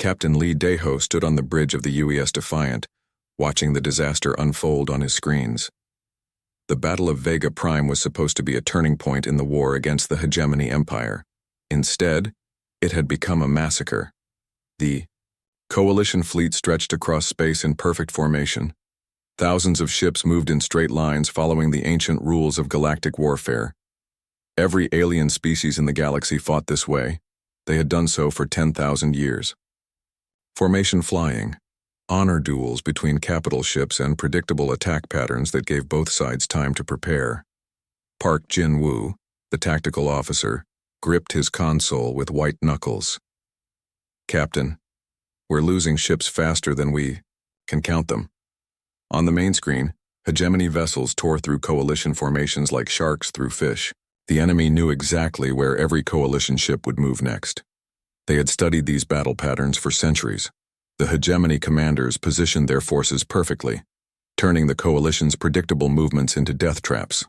Captain Lee Daeho stood on the bridge of the UES Defiant, watching the disaster unfold on his screens. The Battle of Vega Prime was supposed to be a turning point in the war against the Hegemony Empire. Instead, it had become a massacre. The Coalition fleet stretched across space in perfect formation. Thousands of ships moved in straight lines following the ancient rules of galactic warfare. Every alien species in the galaxy fought this way. They had done so for 10,000 years. Formation flying, honor duels between capital ships and predictable attack patterns that gave both sides time to prepare. Park Jin-woo, the tactical officer, gripped his console with white knuckles. "Captain, we're losing ships faster than we can count them." On the main screen, Hegemony vessels tore through Coalition formations like sharks through fish. The enemy knew exactly where every Coalition ship would move next. They had studied these battle patterns for centuries. The Hegemony commanders positioned their forces perfectly, turning the Coalition's predictable movements into death traps.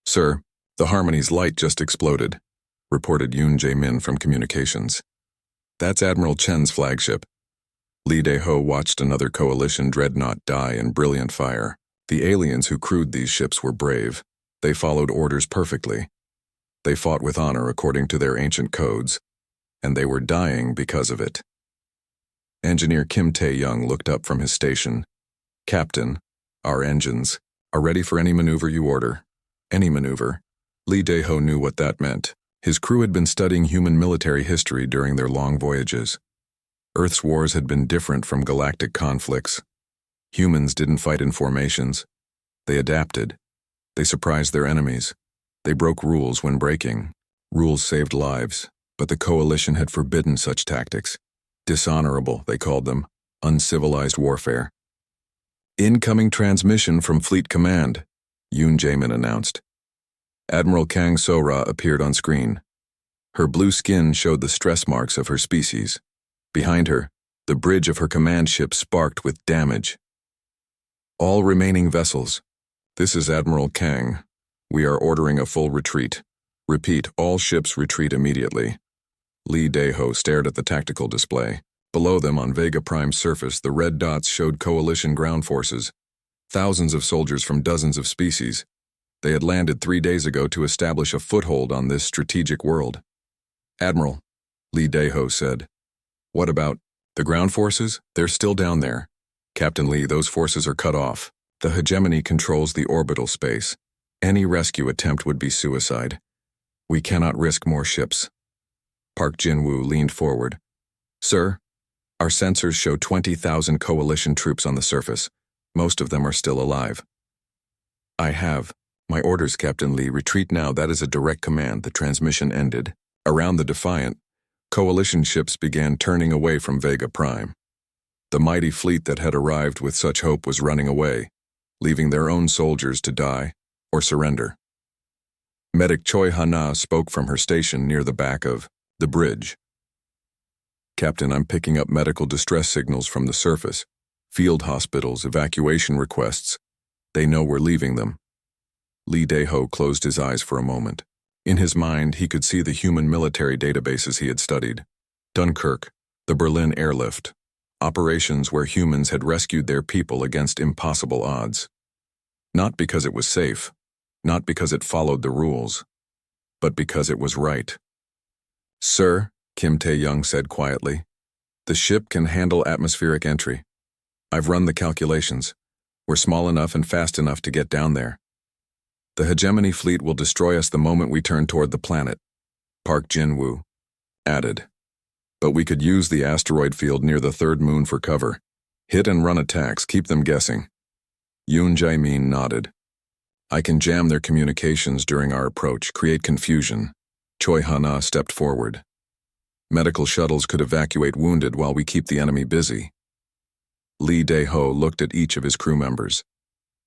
"Sir, the Harmony's light just exploded," reported Yoon Jae-min from communications. "That's Admiral Chen's flagship." Lee Dae-ho watched another Coalition dreadnought die in brilliant fire. The aliens who crewed these ships were brave. They followed orders perfectly. They fought with honor according to their ancient codes, and they were dying because of it. Engineer Kim Tae-young looked up from his station. "Captain, our engines are ready for any maneuver you order." Any maneuver? Lee Dae-ho knew what that meant. His crew had been studying human military history during their long voyages. Earth's wars had been different from galactic conflicts. Humans didn't fight in formations. They adapted. They surprised their enemies. They broke rules when breaking. Rules saved lives, but the Coalition had forbidden such tactics. Dishonorable, they called them. Uncivilized warfare. "Incoming transmission from Fleet Command," Yoon Jae-min announced. Admiral Kang So-ra appeared on screen. Her blue skin showed the stress marks of her species. Behind her, the bridge of her command ship sparked with damage. "All remaining vessels. This is Admiral Kang. We are ordering a full retreat. Repeat, all ships retreat immediately." Lee Dae-ho stared at the tactical display. Below them on Vega Prime's surface, the red dots showed Coalition ground forces. Thousands of soldiers from dozens of species. They had landed 3 days ago to establish a foothold on this strategic world. "Admiral," Lee Dae-ho said. "What about the ground forces? They're still down there." "Captain Lee, those forces are cut off. The Hegemony controls the orbital space. Any rescue attempt would be suicide. We cannot risk more ships." Park Jin-woo leaned forward. "Sir, our sensors show 20,000 Coalition troops on the surface. Most of them are still alive." "I have my orders, Captain Lee. Retreat now." That is a direct command. The transmission ended. Around the Defiant, Coalition ships began turning away from Vega Prime. The mighty fleet that had arrived with such hope was running away, leaving their own soldiers to die or surrender. Medic Choi Ha-na spoke from her station near the back of the bridge. "Captain, I'm picking up medical distress signals from the surface. Field hospitals, evacuation requests. They know we're leaving them." Lee Dae-ho closed his eyes for a moment. In his mind, he could see the human military databases he had studied. Dunkirk, the Berlin airlift. Operations where humans had rescued their people against impossible odds. Not because it was safe, not because it followed the rules, but because it was right. "Sir," Kim Tae-young said quietly, "the ship can handle atmospheric entry. I've run the calculations. We're small enough and fast enough to get down there. The Hegemony fleet will destroy us the moment we turn toward the planet," Park Jin-woo added. "But we could use the asteroid field near the third moon for cover. Hit and run attacks, keep them guessing." Yoon Jae-min nodded. "I can jam their communications during our approach, create confusion." Choi Ha-na stepped forward. "Medical shuttles could evacuate wounded while we keep the enemy busy." Lee Dae-ho looked at each of his crew members.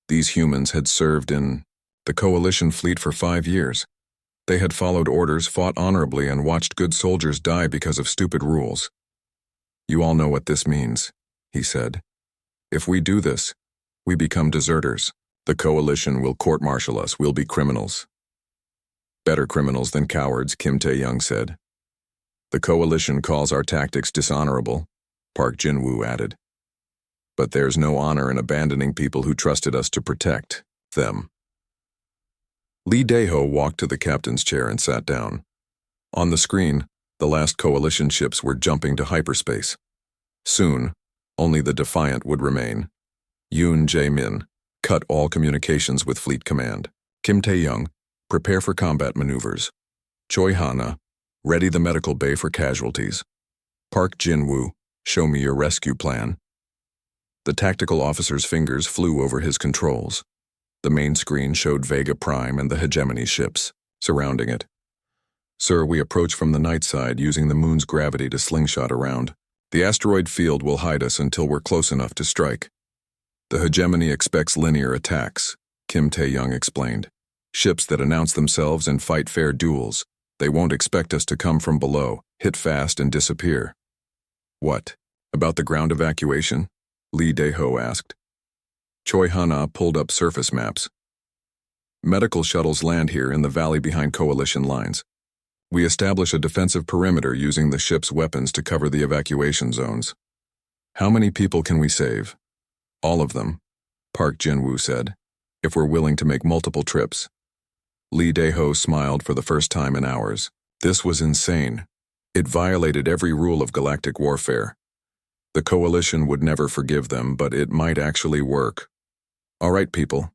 These humans had served in the Coalition fleet for 5 years. They had followed orders, fought honorably, and watched good soldiers die because of stupid rules. "You all know what this means," he said. "If we do this, we become deserters. The Coalition will court-martial us. We'll be criminals." "Better criminals than cowards," Kim Tae-young said. "The Coalition calls our tactics dishonorable," Park Jin-woo added. But there's no honor in abandoning people who trusted us to protect them. Lee Dae-ho walked to the captain's chair and sat down. On the screen, the last coalition ships were jumping to hyperspace. Soon, only the Defiant would remain. Yoon Jae-min, cut all communications with Fleet Command. Kim Tae-young, prepare for combat maneuvers. Choi Hana, ready the medical bay for casualties. Park Jin-woo, show me your rescue plan. The tactical officer's fingers flew over his controls. The main screen showed Vega Prime and the hegemony ships surrounding it. Sir, we approach from the night side using the moon's gravity to slingshot around. The asteroid field will hide us until we're close enough to strike. The hegemony expects linear attacks, Kim Tae-young explained. Ships that announce themselves and fight fair duels. They won't expect us to come from below, hit fast and disappear. What? About the ground evacuation? Lee Dae-ho asked. Choi Hana pulled up surface maps. Medical shuttles land here in the valley behind coalition lines. We establish a defensive perimeter using the ship's weapons to cover the evacuation zones. How many people can we save? All of them, Park Jin-woo said, if we're willing to make multiple trips. Lee Dae-ho smiled for the first time in hours. This was insane. It violated every rule of galactic warfare. The coalition would never forgive them, but it might actually work. All right, people.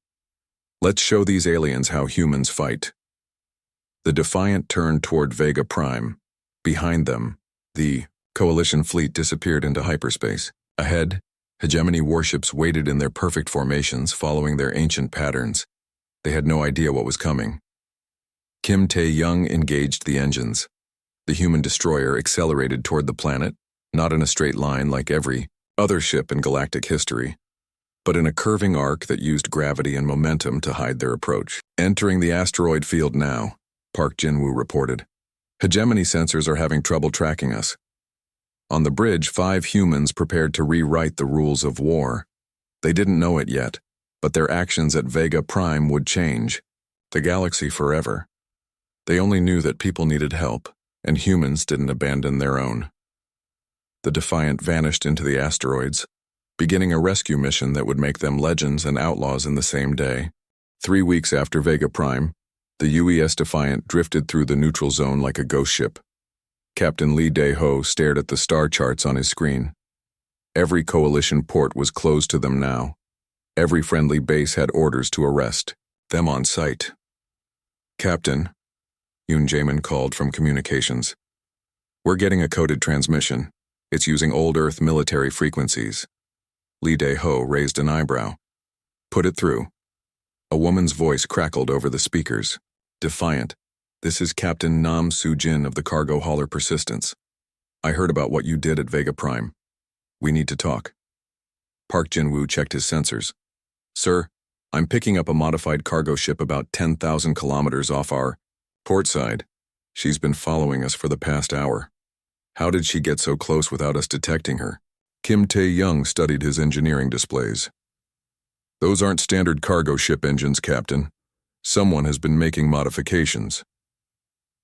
Let's show these aliens how humans fight. The Defiant turned toward Vega Prime. Behind them, the coalition fleet disappeared into hyperspace. Ahead, hegemony warships waited in their perfect formations, following their ancient patterns. They had no idea what was coming. Kim Tae-young engaged the engines. The human destroyer accelerated toward the planet, not in a straight line like every other ship in galactic history, but in a curving arc that used gravity and momentum to hide their approach. Entering the asteroid field now, Park Jin-woo reported. Hegemony sensors are having trouble tracking us. On the bridge, 5 humans prepared to rewrite the rules of war. They didn't know it yet, but their actions at Vega Prime would change the galaxy forever. They only knew that people needed help, and humans didn't abandon their own. The Defiant vanished into the asteroids, beginning a rescue mission that would make them legends and outlaws in the same day. 3 weeks after Vega Prime, the UES Defiant drifted through the neutral zone like a ghost ship. Captain Lee Dae-ho stared at the star charts on his screen. Every coalition port was closed to them now. Every friendly base had orders to arrest them on sight. Captain, Yoon Jae-min called from communications. We're getting a coded transmission. It's using old Earth military frequencies. Lee Dae-ho raised an eyebrow. Put it through. A woman's voice crackled over the speakers. Defiant, this is Captain Nam Soo-jin of the cargo hauler Persistence. I heard about what you did at Vega Prime. We need to talk. Park Jin-woo checked his sensors. Sir, I'm picking up a modified cargo ship about 10,000 kilometers off our port side. She's been following us for the past hour. How did she get so close without us detecting her? Kim Tae-young studied his engineering displays. Those aren't standard cargo ship engines, Captain. Someone has been making modifications.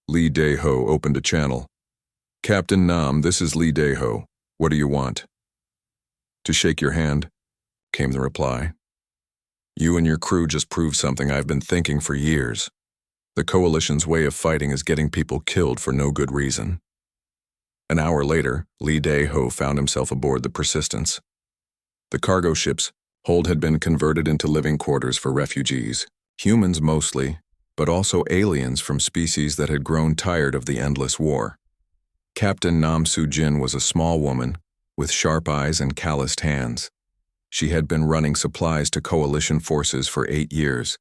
Lee Dae-ho opened a channel. Captain Nam, this is Lee Dae-ho. What do you want? To shake your hand, came the reply. You and your crew just proved something I've been thinking for years. The Coalition's way of fighting is getting people killed for no good reason. An hour later, Lee Dae-ho found himself aboard the Persistence. The cargo ship's hold had been converted into living quarters for refugees, humans mostly, but also aliens from species that had grown tired of the endless war. Captain Nam Soo-jin was a small woman with sharp eyes and calloused hands. She had been running supplies to Coalition forces for 8 years.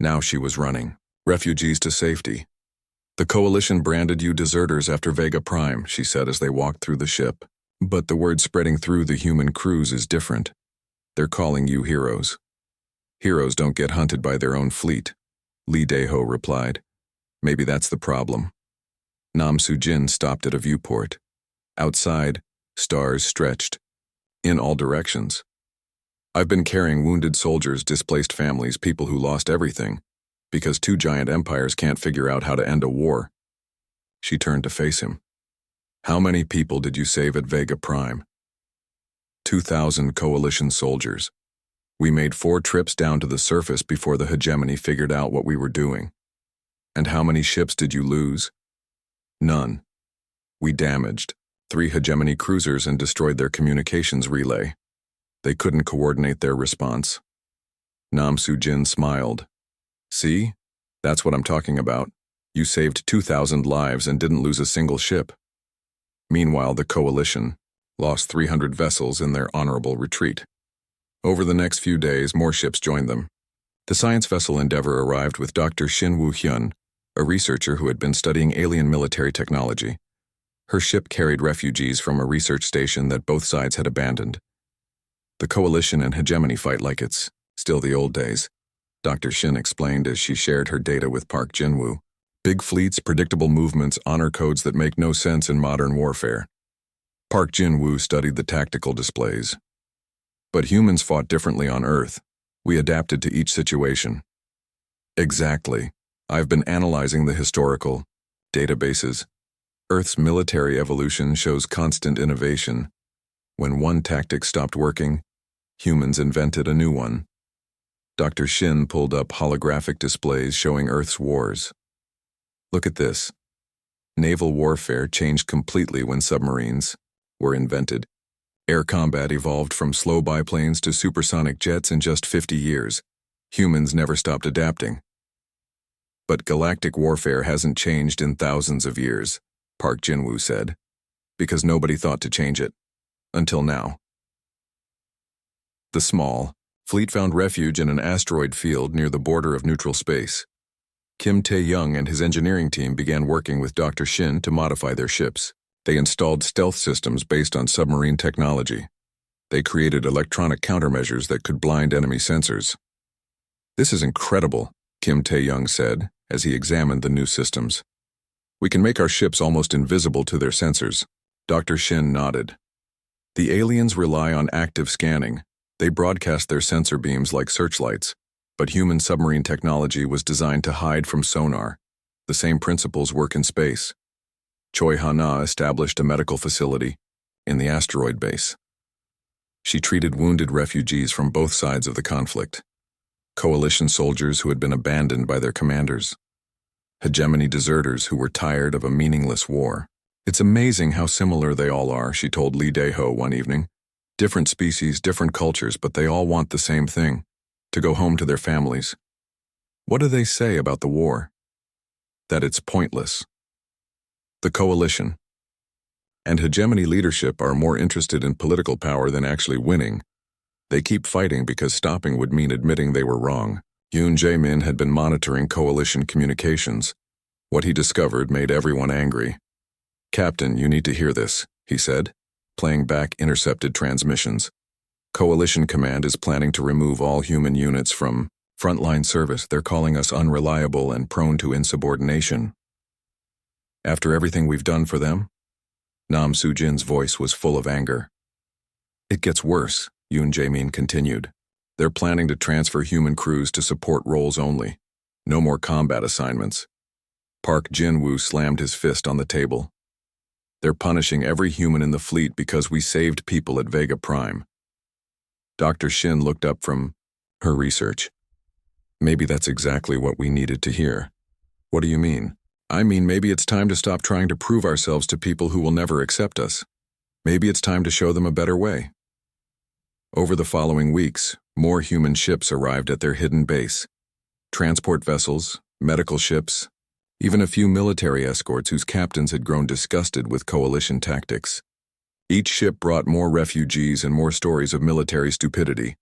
Now she was running refugees to safety. The Coalition branded you deserters after Vega Prime, she said as they walked through the ship. But the word spreading through the human crews is different. They're calling you heroes. Heroes don't get hunted by their own fleet, Lee Dae-ho replied. Maybe that's the problem. Nam Soo-jin stopped at a viewport. Outside, stars stretched in all directions. I've been carrying wounded soldiers, displaced families, people who lost everything, because 2 giant empires can't figure out how to end a war. She turned to face him. How many people did you save at Vega Prime? 2,000 coalition soldiers. We made 4 trips down to the surface before the hegemony figured out what we were doing. And how many ships did you lose? None. We damaged 3 hegemony cruisers and destroyed their communications relay. They couldn't coordinate their response. Nam Soo-jin smiled. See? That's what I'm talking about. You saved 2,000 lives and didn't lose a single ship. Meanwhile, the coalition lost 300 vessels in their honorable retreat. Over the next few days, more ships joined them. The science vessel Endeavour arrived with Dr. Shin Woo-hyun, a researcher who had been studying alien military technology. Her ship carried refugees from a research station that both sides had abandoned. The coalition and hegemony fight like it's still the old days, Dr. Shin explained as she shared her data with Park Jin-woo. Big fleets, predictable movements, honor codes that make no sense in modern warfare. Park Jin-woo studied the tactical displays. But humans fought differently on Earth. We adapted to each situation. Exactly. I've been analyzing the historical databases. Earth's military evolution shows constant innovation. When one tactic stopped working, humans invented a new one. Dr. Shin pulled up holographic displays showing Earth's wars. Look at this. Naval warfare changed completely when submarines were invented. Air combat evolved from slow biplanes to supersonic jets in just 50 years. Humans never stopped adapting. But galactic warfare hasn't changed in thousands of years, Park Jin-woo said, because nobody thought to change it. Until now. The small fleet found refuge in an asteroid field near the border of neutral space. Kim Tae-young and his engineering team began working with Dr. Shin to modify their ships. They installed stealth systems based on submarine technology. They created electronic countermeasures that could blind enemy sensors. This is incredible, Kim Tae-young said as he examined the new systems. We can make our ships almost invisible to their sensors. Dr. Shin nodded. The aliens rely on active scanning. They broadcast their sensor beams like searchlights, but human submarine technology was designed to hide from sonar. The same principles work in space. Choi Ha-na established a medical facility in the asteroid base. She treated wounded refugees from both sides of the conflict. Coalition soldiers who had been abandoned by their commanders. Hegemony deserters who were tired of a meaningless war. It's amazing how similar they all are, she told Lee Dae-ho one evening. Different species, different cultures, but they all want the same thing, to go home to their families. What do they say about the war? That it's pointless. The coalition and hegemony leadership are more interested in political power than actually winning. They keep fighting because stopping would mean admitting they were wrong. Yoon Jae-min had been monitoring coalition communications. What he discovered made everyone angry. Captain, you need to hear this, he said, playing back intercepted transmissions. Coalition Command is planning to remove all human units from frontline service. They're calling us unreliable and prone to insubordination. After everything we've done for them? Nam Soo-jin's voice was full of anger. It gets worse, Yoon Jae-min continued. They're planning to transfer human crews to support roles only. No more combat assignments. Park Jin-woo slammed his fist on the table. They're punishing every human in the fleet because we saved people at Vega Prime. Dr. Shin looked up from her research. Maybe that's exactly what we needed to hear. What do you mean? I mean, maybe it's time to stop trying to prove ourselves to people who will never accept us. Maybe it's time to show them a better way. Over the following weeks, more human ships arrived at their hidden base. Transport vessels, medical ships, even a few military escorts whose captains had grown disgusted with coalition tactics. Each ship brought more refugees and more stories of military stupidity.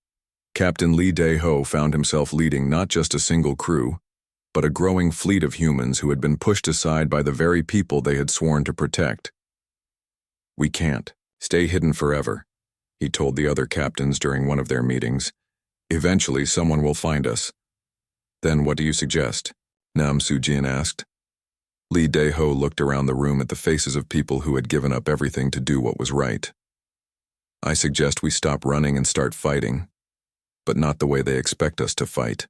Captain Lee Dae-ho found himself leading not just a single crew, but a growing fleet of humans who had been pushed aside by the very people they had sworn to protect. We can't stay hidden forever, he told the other captains during one of their meetings. Eventually, someone will find us. Then what do you suggest? Nam Soo-jin asked. Lee Dae-ho looked around the room at the faces of people who had given up everything to do what was right. I suggest we stop running and start fighting, but not the way they expect us to fight.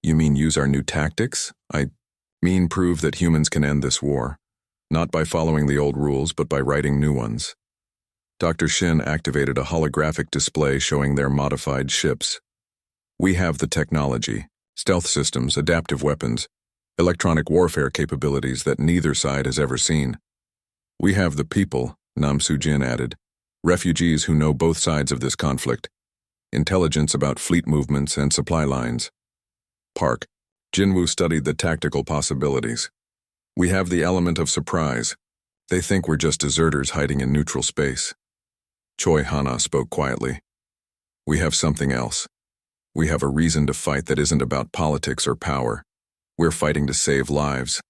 You mean use our new tactics? I mean prove that humans can end this war, not by following the old rules, but by writing new ones. Dr. Shin activated a holographic display showing their modified ships. We have the technology, stealth systems, adaptive weapons, electronic warfare capabilities that neither side has ever seen. We have the people, Nam Soo-jin added, refugees who know both sides of this conflict, intelligence about fleet movements and supply lines. Park, Jinwoo studied the tactical possibilities. We have the element of surprise. They think we're just deserters hiding in neutral space. Choi Hana spoke quietly. We have something else. We have a reason to fight that isn't about politics or power. We're fighting to save lives.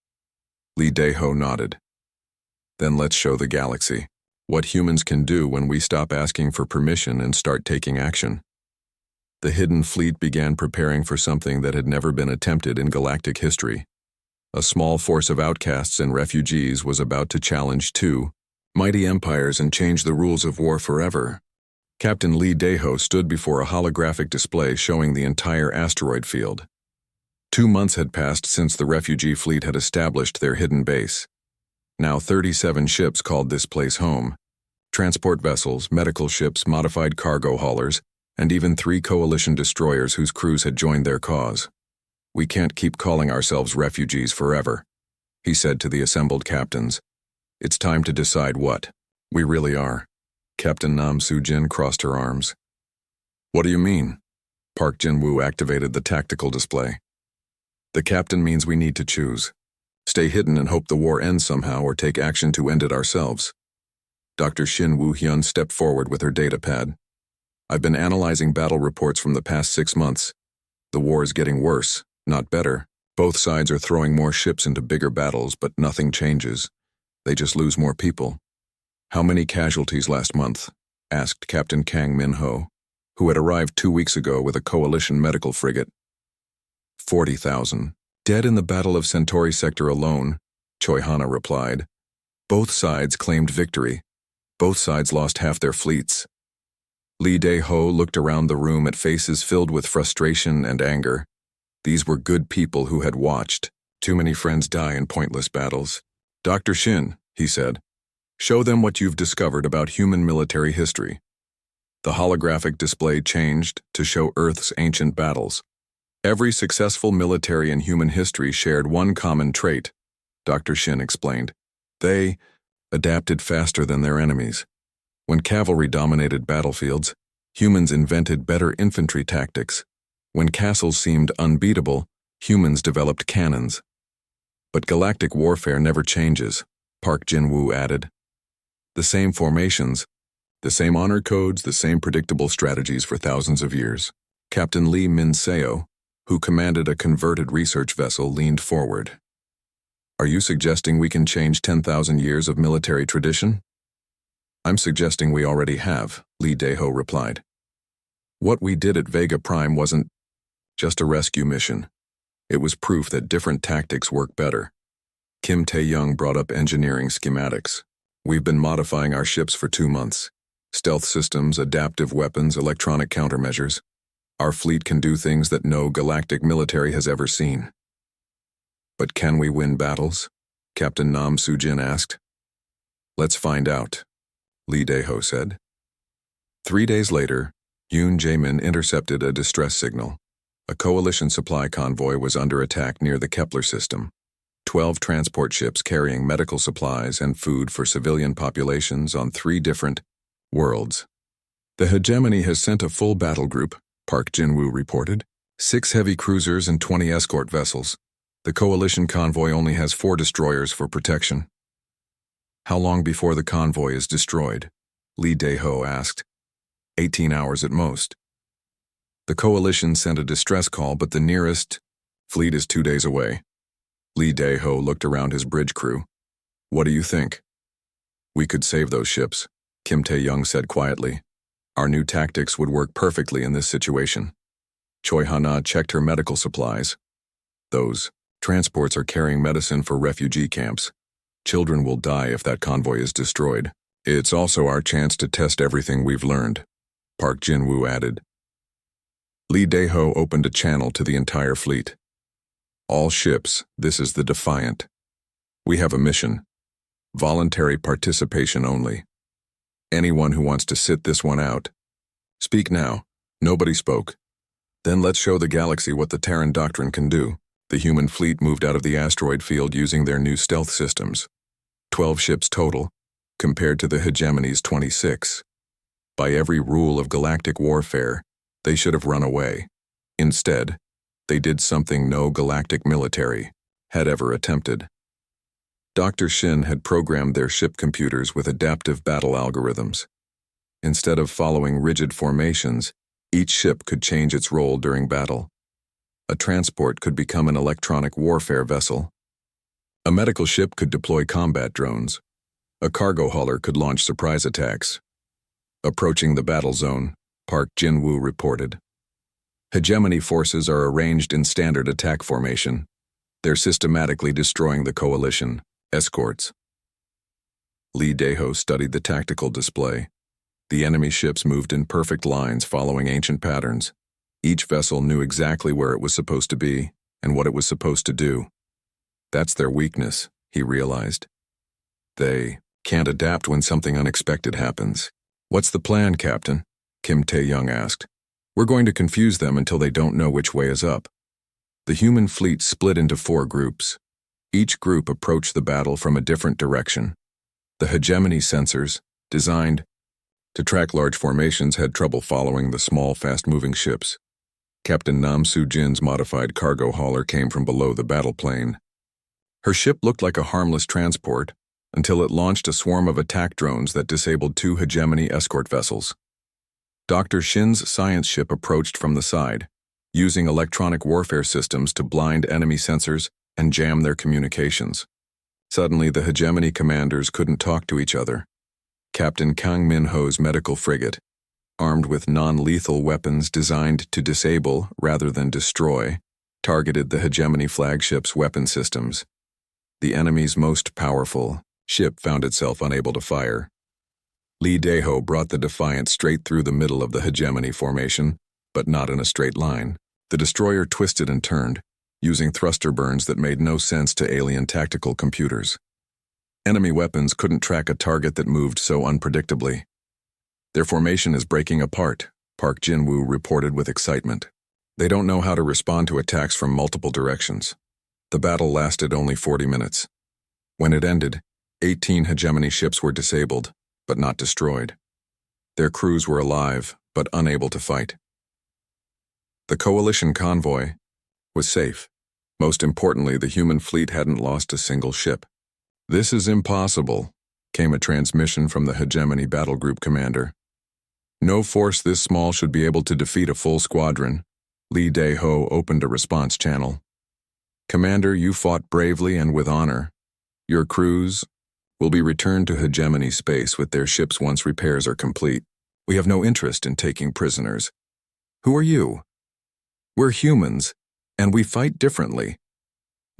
Lee Dae-ho nodded. Then let's show the galaxy what humans can do when we stop asking for permission and start taking action. The hidden fleet began preparing for something that had never been attempted in galactic history. A small force of outcasts and refugees was about to challenge two mighty empires and change the rules of war forever. Captain Lee Dae-ho stood before a holographic display showing the entire asteroid field. 2 months had passed since the refugee fleet had established their hidden base. Now 37 ships called this place home. Transport vessels, medical ships, modified cargo haulers, and even 3 coalition destroyers whose crews had joined their cause. We can't keep calling ourselves refugees forever, he said to the assembled captains. It's time to decide what we really are. Captain Nam Soo-jin crossed her arms. What do you mean? Park Jin-woo activated the tactical display. The captain means we need to choose. Stay hidden and hope the war ends somehow, or take action to end it ourselves. Dr. Shin Woo-hyun stepped forward with her data pad. I've been analyzing battle reports from the past 6 months. The war is getting worse, not better. Both sides are throwing more ships into bigger battles, but nothing changes. They just lose more people. How many casualties last month? Asked Captain Kang Min-ho, who had arrived 2 weeks ago with a coalition medical frigate. 40,000. Dead in the Battle of Centauri Sector alone, Choi Hana replied. Both sides claimed victory. Both sides lost half their fleets. Lee Dae-ho looked around the room at faces filled with frustration and anger. These were good people who had watched too many friends die in pointless battles. Dr. Shin, he said, show them what you've discovered about human military history. The holographic display changed to show Earth's ancient battles. Every successful military in human history shared one common trait, Dr. Shin explained. They adapted faster than their enemies. When cavalry dominated battlefields, humans invented better infantry tactics. When castles seemed unbeatable, humans developed cannons. But galactic warfare never changes, Park Jin-woo added. The same formations, the same honor codes, the same predictable strategies for thousands of years. Captain Lee Min-seo, who commanded a converted research vessel, leaned forward. Are you suggesting we can change 10,000 years of military tradition? I'm suggesting we already have, Lee Dae-ho replied. What we did at Vega Prime wasn't just a rescue mission. It was proof that different tactics work better. Kim Tae-young brought up engineering schematics. We've been modifying our ships for 2 months. Stealth systems, adaptive weapons, electronic countermeasures. Our fleet can do things that no galactic military has ever seen. But can we win battles? Captain Nam Soo-jin asked. Let's find out, Lee Dae-ho said. 3 days later, Yoon Jae-min intercepted a distress signal. A coalition supply convoy was under attack near the Kepler system. 12 transport ships carrying medical supplies and food for civilian populations on 3 different worlds. The hegemony has sent a full battle group, Park Jin-woo reported. 6 heavy cruisers and 20 escort vessels. The coalition convoy only has 4 destroyers for protection. How long before the convoy is destroyed? Lee Dae-ho asked. 18 hours at most. The coalition sent a distress call, but the nearest fleet is 2 days away. Lee Dae-ho looked around his bridge crew. What do you think? We could save those ships, Kim Tae-young said quietly. Our new tactics would work perfectly in this situation. Choi Hana checked her medical supplies. Those transports are carrying medicine for refugee camps. Children will die if that convoy is destroyed. It's also our chance to test everything we've learned, Park Jin-woo added. Lee Dae-ho opened a channel to the entire fleet. All ships, this is the Defiant. We have a mission. Voluntary participation only. Anyone who wants to sit this one out. Speak now. Nobody spoke. Then let's show the galaxy what the Terran Doctrine can do. The human fleet moved out of the asteroid field using their new stealth systems. 12 ships total, compared to the hegemony's 26. By every rule of galactic warfare, they should have run away. Instead, they did something no galactic military had ever attempted. Dr. Shin had programmed their ship computers with adaptive battle algorithms. Instead of following rigid formations, each ship could change its role during battle. A transport could become an electronic warfare vessel. A medical ship could deploy combat drones. A cargo hauler could launch surprise attacks. Approaching the battle zone, Park Jin-woo reported. Hegemony forces are arranged in standard attack formation. They're systematically destroying the coalition escorts. Lee Dae-ho studied the tactical display. The enemy ships moved in perfect lines following ancient patterns. Each vessel knew exactly where it was supposed to be and what it was supposed to do. That's their weakness, he realized. They can't adapt when something unexpected happens. What's the plan, Captain? Kim Tae-young asked. We're going to confuse them until they don't know which way is up. The human fleet split into 4 groups. Each group approached the battle from a different direction. The hegemony sensors, designed to track large formations, had trouble following the small, fast-moving ships. Captain Nam Soo-jin's modified cargo hauler came from below the battle plane. Her ship looked like a harmless transport until it launched a swarm of attack drones that disabled 2 hegemony escort vessels. Dr. Shin's science ship approached from the side, using electronic warfare systems to blind enemy sensors and jam their communications. Suddenly, the hegemony commanders couldn't talk to each other. Captain Kang Min-ho's medical frigate, armed with non-lethal weapons designed to disable rather than destroy, targeted the hegemony flagship's weapon systems. The enemy's most powerful ship found itself unable to fire. Lee Dae-ho brought the Defiant straight through the middle of the hegemony formation, but not in a straight line. The destroyer twisted and turned, using thruster burns that made no sense to alien tactical computers. Enemy weapons couldn't track a target that moved so unpredictably. Their formation is breaking apart, Park Jin-woo reported with excitement. They don't know how to respond to attacks from multiple directions. The battle lasted only 40 minutes. When it ended, 18 hegemony ships were disabled, but not destroyed. Their crews were alive, but unable to fight. The coalition convoy was safe. Most importantly, the human fleet hadn't lost a single ship. This is impossible, came a transmission from the hegemony battle group commander. No force this small should be able to defeat a full squadron. Lee Dae-ho opened a response channel. Commander, you fought bravely and with honor. Your crews will be returned to hegemony space with their ships once repairs are complete. We have no interest in taking prisoners. Who are you? We're humans, and we fight differently.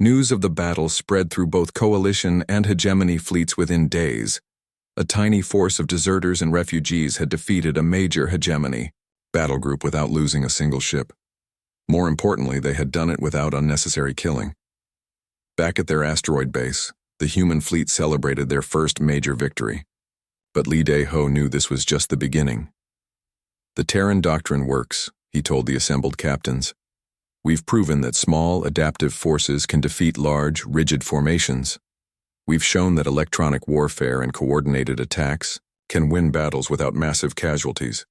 News of the battle spread through both coalition and hegemony fleets within days. A tiny force of deserters and refugees had defeated a major hegemony battle group without losing a single ship. More importantly, they had done it without unnecessary killing. Back at their asteroid base, the human fleet celebrated their first major victory. But Lee Dae-ho knew this was just the beginning. The Terran Doctrine works, he told the assembled captains. We've proven that small, adaptive forces can defeat large, rigid formations. We've shown that electronic warfare and coordinated attacks can win battles without massive casualties.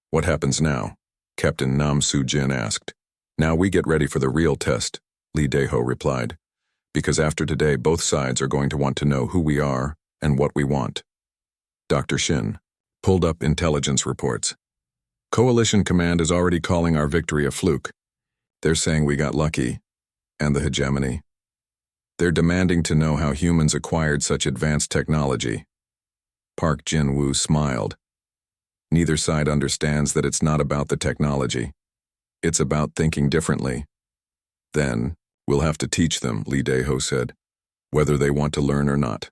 What happens now? Captain Nam Soo-jin asked. Now we get ready for the real test, Lee Dae-ho replied. Because after today, both sides are going to want to know who we are and what we want. Dr. Shin pulled up intelligence reports. Coalition Command is already calling our victory a fluke. They're saying we got lucky, and the hegemony. They're demanding to know how humans acquired such advanced technology. Park Jin-woo smiled. Neither side understands that it's not about the technology. It's about thinking differently. Then, we'll have to teach them, Lee Dae-ho said, whether they want to learn or not.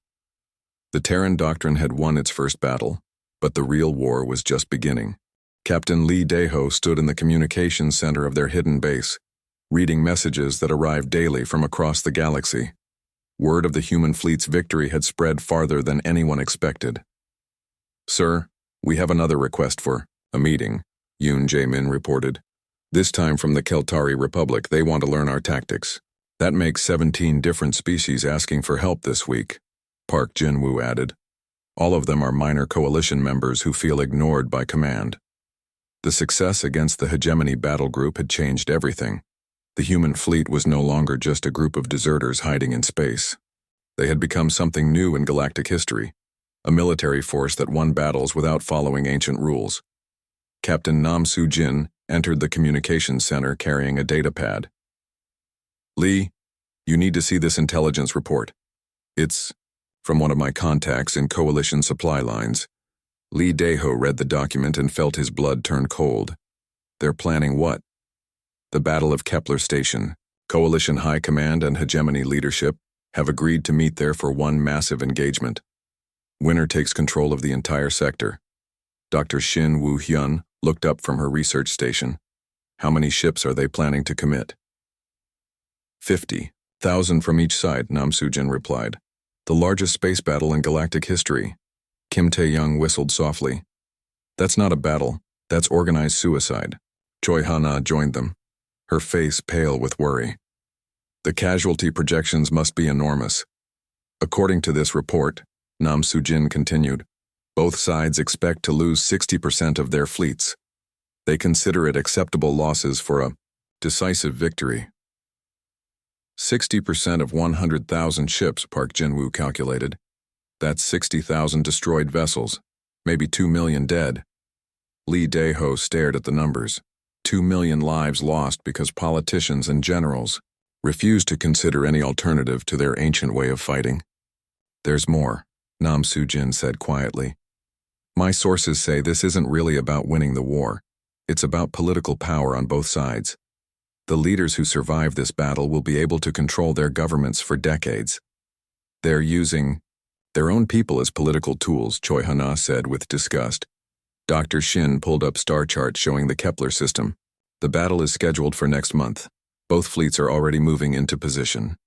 The Terran Doctrine had won its first battle, but the real war was just beginning. Captain Lee Dae-ho stood in the communications center of their hidden base, reading messages that arrived daily from across the galaxy. Word of the human fleet's victory had spread farther than anyone expected. Sir, We have another request for a meeting, Yoon Jae-min reported. This time from the Keltari Republic, they want to learn our tactics. That makes 17 different species asking for help this week, Park Jin-woo added. All of them are minor coalition members who feel ignored by command. The success against the hegemony battle group had changed everything. The human fleet was no longer just a group of deserters hiding in space. They had become something new in galactic history, a military force that won battles without following ancient rules. Captain Nam Soo-jin entered the communications center carrying a data pad. Lee, you need to see this intelligence report. It's from one of my contacts in coalition supply lines. Lee Dae-ho read the document and felt his blood turn cold. They're planning what? The Battle of Kepler Station. Coalition High Command and Hegemony leadership have agreed to meet there for one massive engagement. Winner takes control of the entire sector. Dr. Shin Woo-hyun looked up from her research station. How many ships are they planning to commit? 50,000 from each side, Nam Soo-jin replied. The largest space battle in galactic history. Kim Tae-young whistled softly. That's not a battle, that's organized suicide. Choi Ha-na joined them, her face pale with worry. The casualty projections must be enormous. According to this report, Nam Soo-jin continued, both sides expect to lose 60% of their fleets. They consider it acceptable losses for a decisive victory. 60% of 100,000 ships, Park Jin-woo calculated. That's 60,000 destroyed vessels, maybe 2 million dead. Lee Dae-ho stared at the numbers. 2 million lives lost because politicians and generals refused to consider any alternative to their ancient way of fighting. There's more, Nam Soo-jin said quietly. My sources say this isn't really about winning the war. It's about political power on both sides. The leaders who survive this battle will be able to control their governments for decades. They're using their own people as political tools, Choi Ha-na said with disgust. Dr. Shin pulled up star charts showing the Kepler system. The battle is scheduled for next month. Both fleets are already moving into position.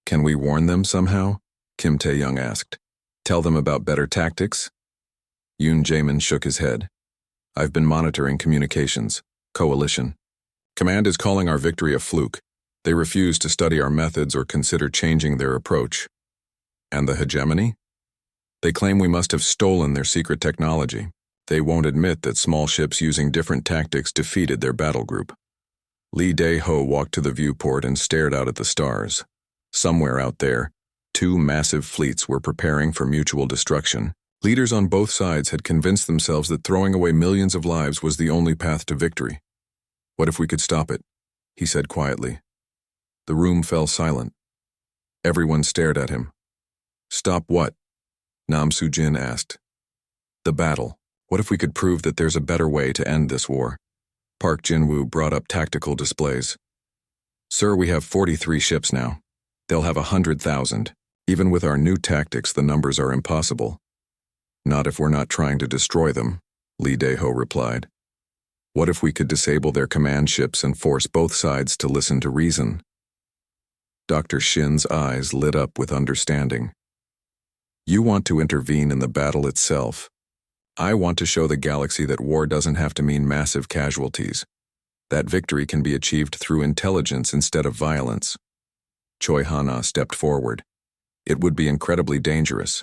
Can we warn them somehow? Kim Tae-young asked. Tell them about better tactics? Yoon Jae-min shook his head. I've been monitoring communications. Coalition. Command is calling our victory a fluke. They refuse to study our methods or consider changing their approach. And the hegemony? They claim we must have stolen their secret technology. They won't admit that small ships using different tactics defeated their battle group. Lee Dae-ho walked to the viewport and stared out at the stars. Somewhere out there, 2 massive fleets were preparing for mutual destruction. Leaders on both sides had convinced themselves that throwing away millions of lives was the only path to victory. What if we could stop it? He said quietly. The room fell silent. Everyone stared at him. Stop what? Nam Soo-jin asked. The battle. What if we could prove that there's a better way to end this war? Park Jin-woo brought up tactical displays. Sir, we have 43 ships now. They'll have 100,000. Even with our new tactics, the numbers are impossible. Not if we're not trying to destroy them, Lee Dae-ho replied. What if we could disable their command ships and force both sides to listen to reason? Dr. Shin's eyes lit up with understanding. You want to intervene in the battle itself. I want to show the galaxy that war doesn't have to mean massive casualties. That victory can be achieved through intelligence instead of violence. Choi Ha-na stepped forward. It would be incredibly dangerous.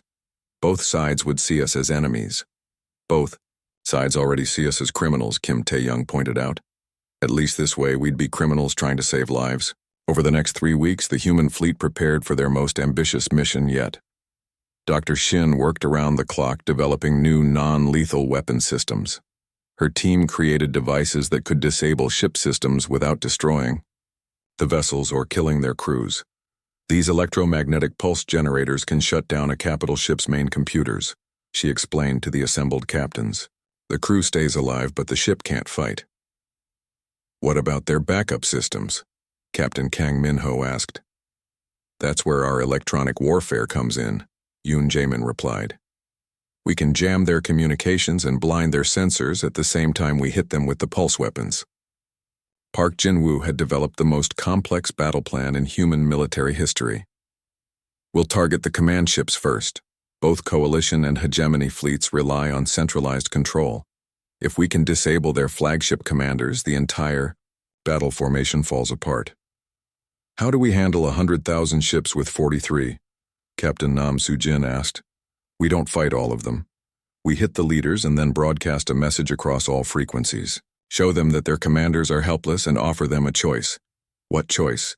Both sides would see us as enemies. Both sides already see us as criminals, Kim Tae-young pointed out. At least this way we'd be criminals trying to save lives. Over the next 3 weeks, the human fleet prepared for their most ambitious mission yet. Dr. Shin worked around the clock developing new non-lethal weapon systems. Her team created devices that could disable ship systems without destroying the vessels or killing their crews. These electromagnetic pulse generators can shut down a capital ship's main computers, she explained to the assembled captains. The crew stays alive, but the ship can't fight. What about their backup systems? Captain Kang Min-ho asked. That's where our electronic warfare comes in, Yoon Jae-min replied. We can jam their communications and blind their sensors at the same time we hit them with the pulse weapons. Park Jin-woo had developed the most complex battle plan in human military history. We'll target the command ships first. Both coalition and hegemony fleets rely on centralized control. If we can disable their flagship commanders, the entire battle formation falls apart. How do we handle 100,000 ships with 43? Captain Nam Sujin asked. We don't fight all of them. We hit the leaders and then broadcast a message across all frequencies. Show them that their commanders are helpless and offer them a choice. What choice?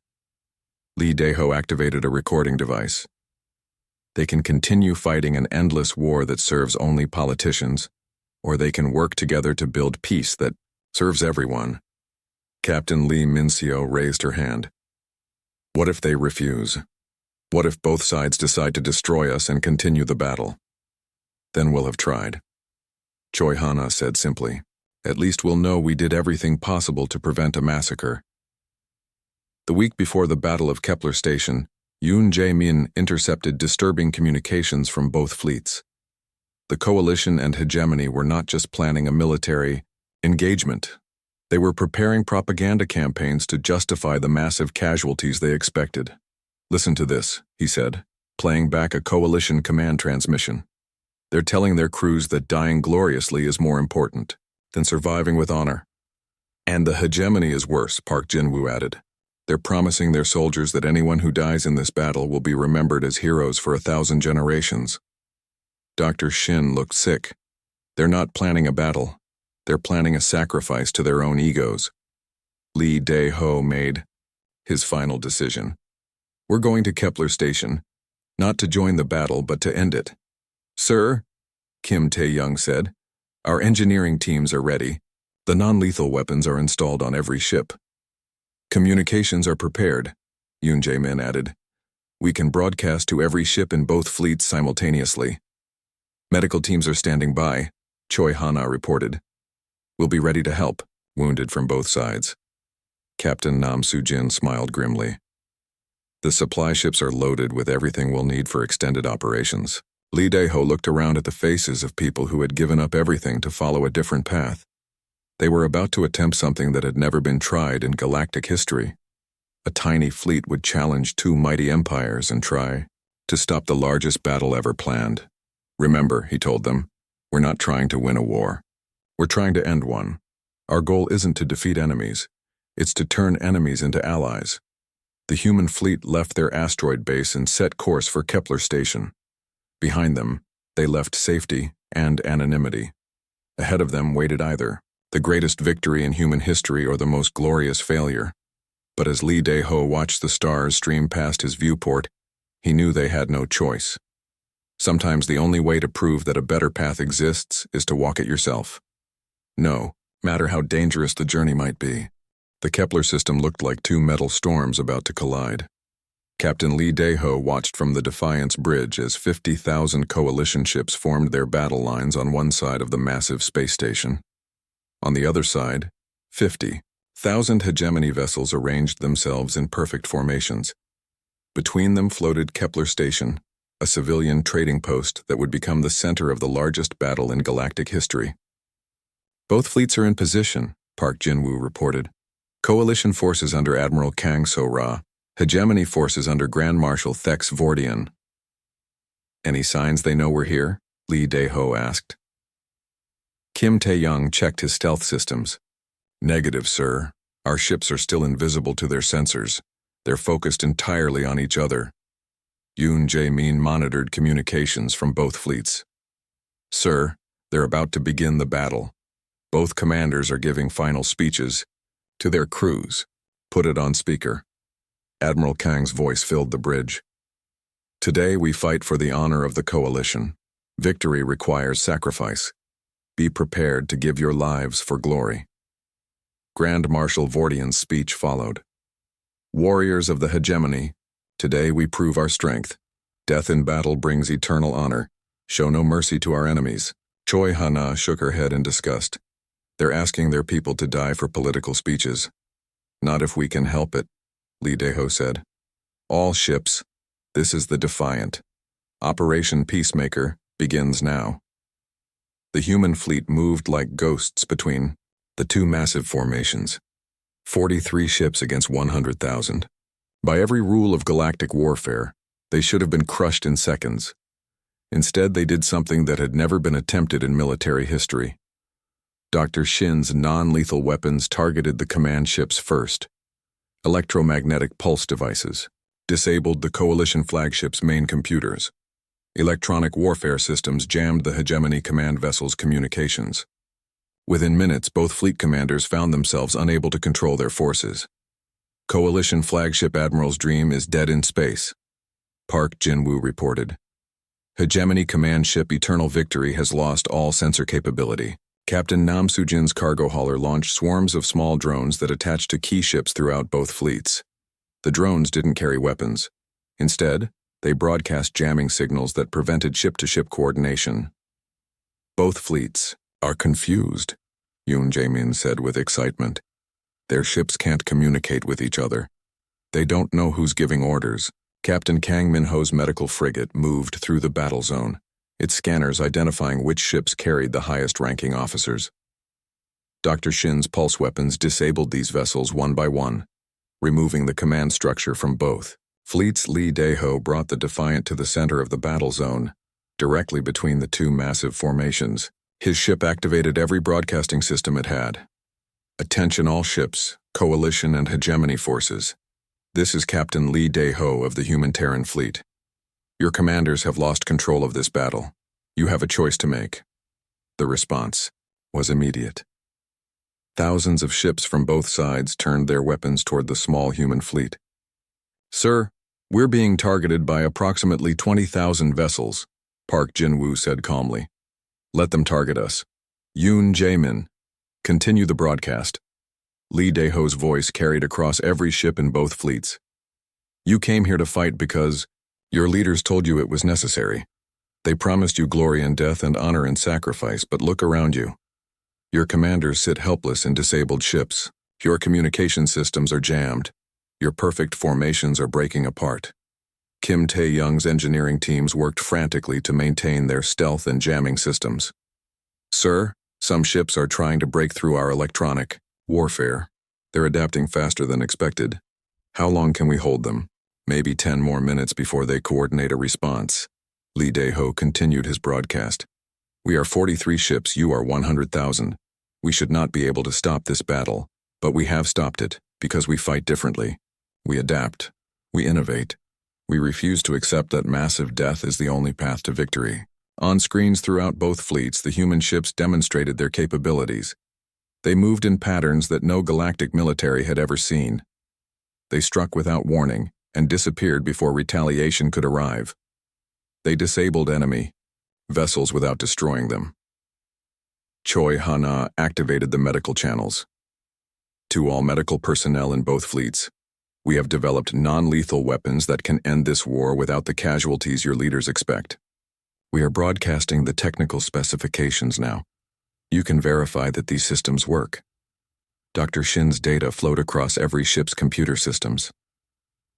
Lee Dae-ho activated a recording device. They can continue fighting an endless war that serves only politicians, or they can work together to build peace that serves everyone. Captain Lee Min-seo raised her hand. What if they refuse? What if both sides decide to destroy us and continue the battle? Then we'll have tried. Choi Hana said simply. At least we'll know we did everything possible to prevent a massacre. The week before the Battle of Kepler Station, Yoon Jae-min intercepted disturbing communications from both fleets. The coalition and hegemony were not just planning a military engagement. They were preparing propaganda campaigns to justify the massive casualties they expected. Listen to this, he said, playing back a coalition command transmission. They're telling their crews that dying gloriously is more important than surviving with honor. And the hegemony is worse, Park Jin-woo added. They're promising their soldiers that anyone who dies in this battle will be remembered as heroes for 1,000 generations. Dr. Shin looked sick. They're not planning a battle. They're planning a sacrifice to their own egos. Lee Dae-ho made his final decision. We're going to Kepler Station, not to join the battle but to end it. Sir, Kim Tae-young said, our engineering teams are ready. The non-lethal weapons are installed on every ship. Communications are prepared, Yoon Jae-min added. We can broadcast to every ship in both fleets simultaneously. Medical teams are standing by, Choi Hana reported. We'll be ready to help, wounded from both sides. Captain Nam Soo-jin smiled grimly. The supply ships are loaded with everything we'll need for extended operations. Lee Dae-ho looked around at the faces of people who had given up everything to follow a different path. They were about to attempt something that had never been tried in galactic history. A tiny fleet would challenge two mighty empires and try to stop the largest battle ever planned. Remember, he told them, we're not trying to win a war. We're trying to end one. Our goal isn't to defeat enemies. It's to turn enemies into allies. The human fleet left their asteroid base and set course for Kepler Station. Behind them, they left safety and anonymity. Ahead of them waited either the greatest victory in human history or the most glorious failure. But as Lee Dae-ho watched the stars stream past his viewport, he knew they had no choice. Sometimes the only way to prove that a better path exists is to walk it yourself. No matter how dangerous the journey might be. The Kepler system looked like two metal storms about to collide. Captain Lee Dae-ho watched from the Defiance Bridge as 50,000 coalition ships formed their battle lines on one side of the massive space station. On the other side, 50,000 hegemony vessels arranged themselves in perfect formations. Between them floated Kepler Station, a civilian trading post that would become the center of the largest battle in galactic history. Both fleets are in position, Park Jin-woo reported. Coalition forces under Admiral Kang So-ra, hegemony forces under Grand Marshal Thex Vordian. Any signs they know we're here? Lee Dae-ho asked. Kim Tae-young checked his stealth systems. Negative, sir. Our ships are still invisible to their sensors. They're focused entirely on each other. Yoon Jae-min monitored communications from both fleets. Sir, they're about to begin the battle. Both commanders are giving final speeches to their crews. Put it on speaker. Admiral Kang's voice filled the bridge. Today we fight for the honor of the coalition. Victory requires sacrifice. Be prepared to give your lives for glory. Grand Marshal Vordian's speech followed. Warriors of the hegemony, today we prove our strength. Death in battle brings eternal honor. Show no mercy to our enemies. Choi Hana shook her head in disgust. They're asking their people to die for political speeches. Not if we can help it, Lee Dae-ho said. All ships, this is the Defiant. Operation Peacemaker begins now. The human fleet moved like ghosts between the two massive formations. 43 ships against 100,000. By every rule of galactic warfare, they should have been crushed in seconds. Instead, they did something that had never been attempted in military history. Dr. Shin's non-lethal weapons targeted the command ships first. Electromagnetic pulse devices disabled the coalition flagship's main computers. Electronic warfare systems jammed the hegemony command vessel's communications. Within minutes, both fleet commanders found themselves unable to control their forces. Coalition flagship Admiral's dream is dead in space, Park Jin-woo reported. Hegemony command ship Eternal Victory has lost all sensor capability. Captain Nam Soo-jin's cargo hauler launched swarms of small drones that attached to key ships throughout both fleets. The drones didn't carry weapons. Instead, they broadcast jamming signals that prevented ship-to-ship coordination. Both fleets are confused, Yoon Jae-min said with excitement. Their ships can't communicate with each other. They don't know who's giving orders. Captain Kang Min-ho's medical frigate moved through the battle zone, its scanners identifying which ships carried the highest-ranking officers. Dr. Shin's pulse weapons disabled these vessels one by one, removing the command structure from both. Fleet's Lee Dae-ho brought the Defiant to the center of the battle zone, directly between the two massive formations. His ship activated every broadcasting system it had. Attention all ships, coalition and hegemony forces. This is Captain Lee Dae-ho of the Human-Terran Fleet. Your commanders have lost control of this battle. You have a choice to make. The response was immediate. Thousands of ships from both sides turned their weapons toward the small human fleet. Sir, we're being targeted by approximately 20,000 vessels, Park Jin-woo said calmly. Let them target us. Yoon Jae-min, continue the broadcast. Lee Dae-ho's voice carried across every ship in both fleets. You came here to fight because your leaders told you it was necessary. They promised you glory in death and honor in sacrifice, but look around you. Your commanders sit helpless in disabled ships. Your communication systems are jammed. Your perfect formations are breaking apart. Kim Tae-young's engineering teams worked frantically to maintain their stealth and jamming systems. Sir, some ships are trying to break through our electronic warfare. They're adapting faster than expected. How long can we hold them? Maybe 10 more minutes before they coordinate a response. Lee Dae-ho continued his broadcast. We are 43 ships, you are 100,000. We should not be able to stop this battle, but we have stopped it because we fight differently. We adapt. We innovate. We refuse to accept that massive death is the only path to victory. On screens throughout both fleets, the human ships demonstrated their capabilities. They moved in patterns that no galactic military had ever seen. They struck without warning and disappeared before retaliation could arrive. They disabled enemy vessels without destroying them. Choi Ha-na activated the medical channels. To all medical personnel in both fleets, we have developed non-lethal weapons that can end this war without the casualties your leaders expect. We are broadcasting the technical specifications now. You can verify that these systems work. Dr. Shin's data flowed across every ship's computer systems.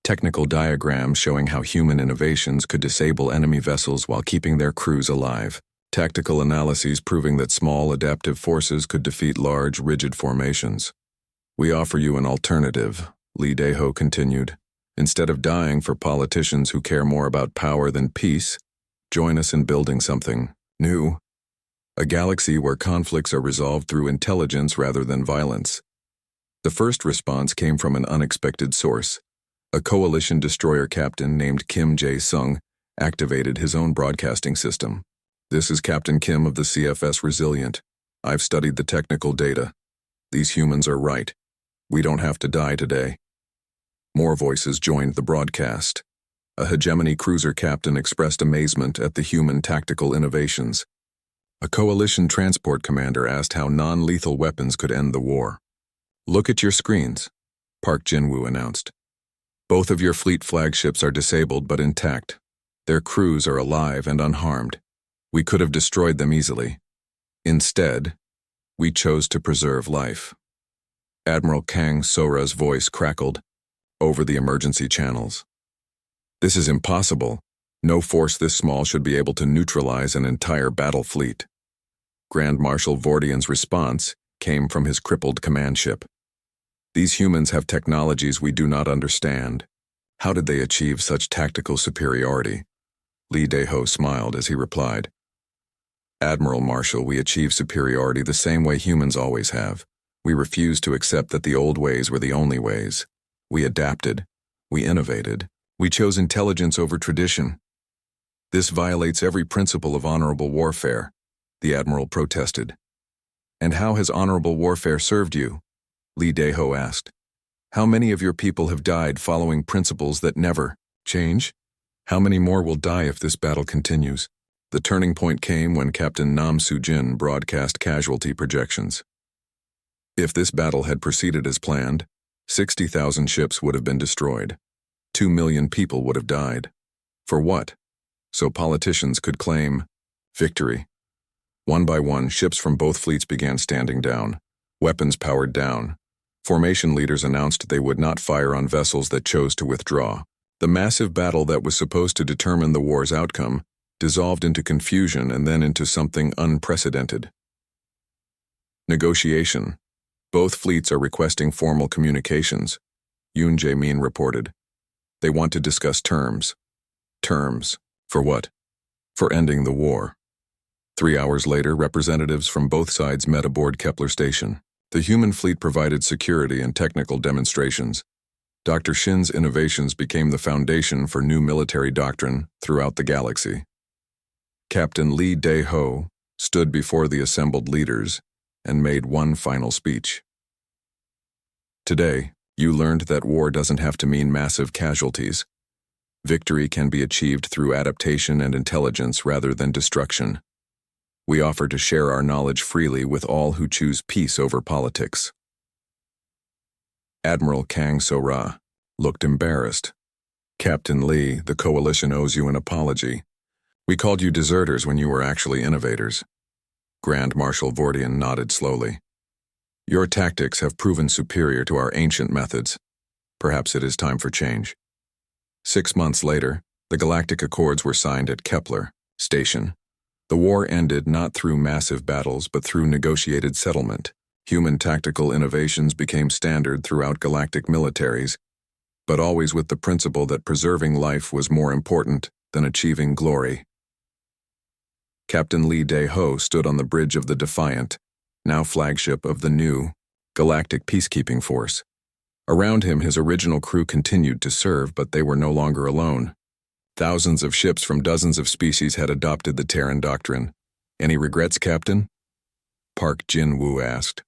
Technical diagrams showing how human innovations could disable enemy vessels while keeping their crews alive. Tactical analyses proving that small adaptive forces could defeat large, rigid formations. We offer you an alternative, Lee Dae-ho continued. Instead of dying for politicians who care more about power than peace, join us in building something new. A galaxy where conflicts are resolved through intelligence rather than violence. The first response came from an unexpected source. A coalition destroyer captain named Kim Jae-sung activated his own broadcasting system. This is Captain Kim of the CFS Resilient. I've studied the technical data. These humans are right. We don't have to die today. More voices joined the broadcast. A hegemony cruiser captain expressed amazement at the human tactical innovations. A coalition transport commander asked how non-lethal weapons could end the war. Look at your screens, Park Jin-woo announced. Both of your fleet flagships are disabled but intact. Their crews are alive and unharmed. We could have destroyed them easily. Instead, we chose to preserve life. Admiral Kang Sora's voice crackled over the emergency channels. This is impossible. No force this small should be able to neutralize an entire battle fleet. Grand Marshal Vordian's response came from his crippled command ship. These humans have technologies we do not understand. How did they achieve such tactical superiority? Lee Dae-ho smiled as he replied, Admiral Marshall, we achieve superiority the same way humans always have. We refused to accept that the old ways were the only ways. We adapted. We innovated. We chose intelligence over tradition. This violates every principle of honorable warfare, the Admiral protested. And how has honorable warfare served you? Lee Dae-ho asked. How many of your people have died following principles that never change? How many more will die if this battle continues? The turning point came when Captain Nam Soo-jin broadcast casualty projections. If this battle had proceeded as planned, 60,000 ships would have been destroyed. 2 million people would have died. For what? So politicians could claim victory. One by one, ships from both fleets began standing down, weapons powered down. Formation leaders announced they would not fire on vessels that chose to withdraw. The massive battle that was supposed to determine the war's outcome dissolved into confusion and then into something unprecedented. Negotiation. Both fleets are requesting formal communications, Yoon Jae-min reported. They want to discuss terms. Terms. For what? For ending the war. 3 hours later, representatives from both sides met aboard Kepler Station. The human fleet provided security and technical demonstrations. Dr. Shin's innovations became the foundation for new military doctrine throughout the galaxy. Captain Lee Dae-ho stood before the assembled leaders and made one final speech. Today, you learned that war doesn't have to mean massive casualties. Victory can be achieved through adaptation and intelligence rather than destruction. We offer to share our knowledge freely with all who choose peace over politics. Admiral Kang So-ra looked embarrassed. Captain Lee, the coalition owes you an apology. We called you deserters when you were actually innovators. Grand Marshal Vordian nodded slowly. Your tactics have proven superior to our ancient methods. Perhaps it is time for change. 6 months later, the Galactic Accords were signed at Kepler Station. The war ended not through massive battles but through negotiated settlement. Human tactical innovations became standard throughout galactic militaries, but always with the principle that preserving life was more important than achieving glory. Captain Lee Dae-ho stood on the bridge of the Defiant, now flagship of the new Galactic Peacekeeping Force. Around him, his original crew continued to serve, but they were no longer alone. Thousands of ships from dozens of species had adopted the Terran doctrine. Any regrets, Captain? Park Jin-woo asked.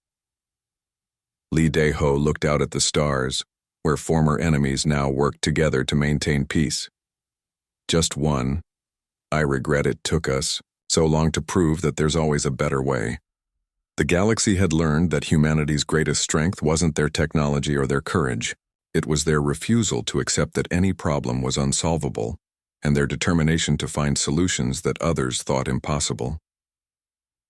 Lee Dae-ho looked out at the stars, where former enemies now worked together to maintain peace. Just one. I regret it took us so long to prove that there's always a better way. The galaxy had learned that humanity's greatest strength wasn't their technology or their courage. It was their refusal to accept that any problem was unsolvable, and their determination to find solutions that others thought impossible.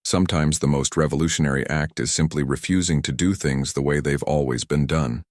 Sometimes the most revolutionary act is simply refusing to do things the way they've always been done.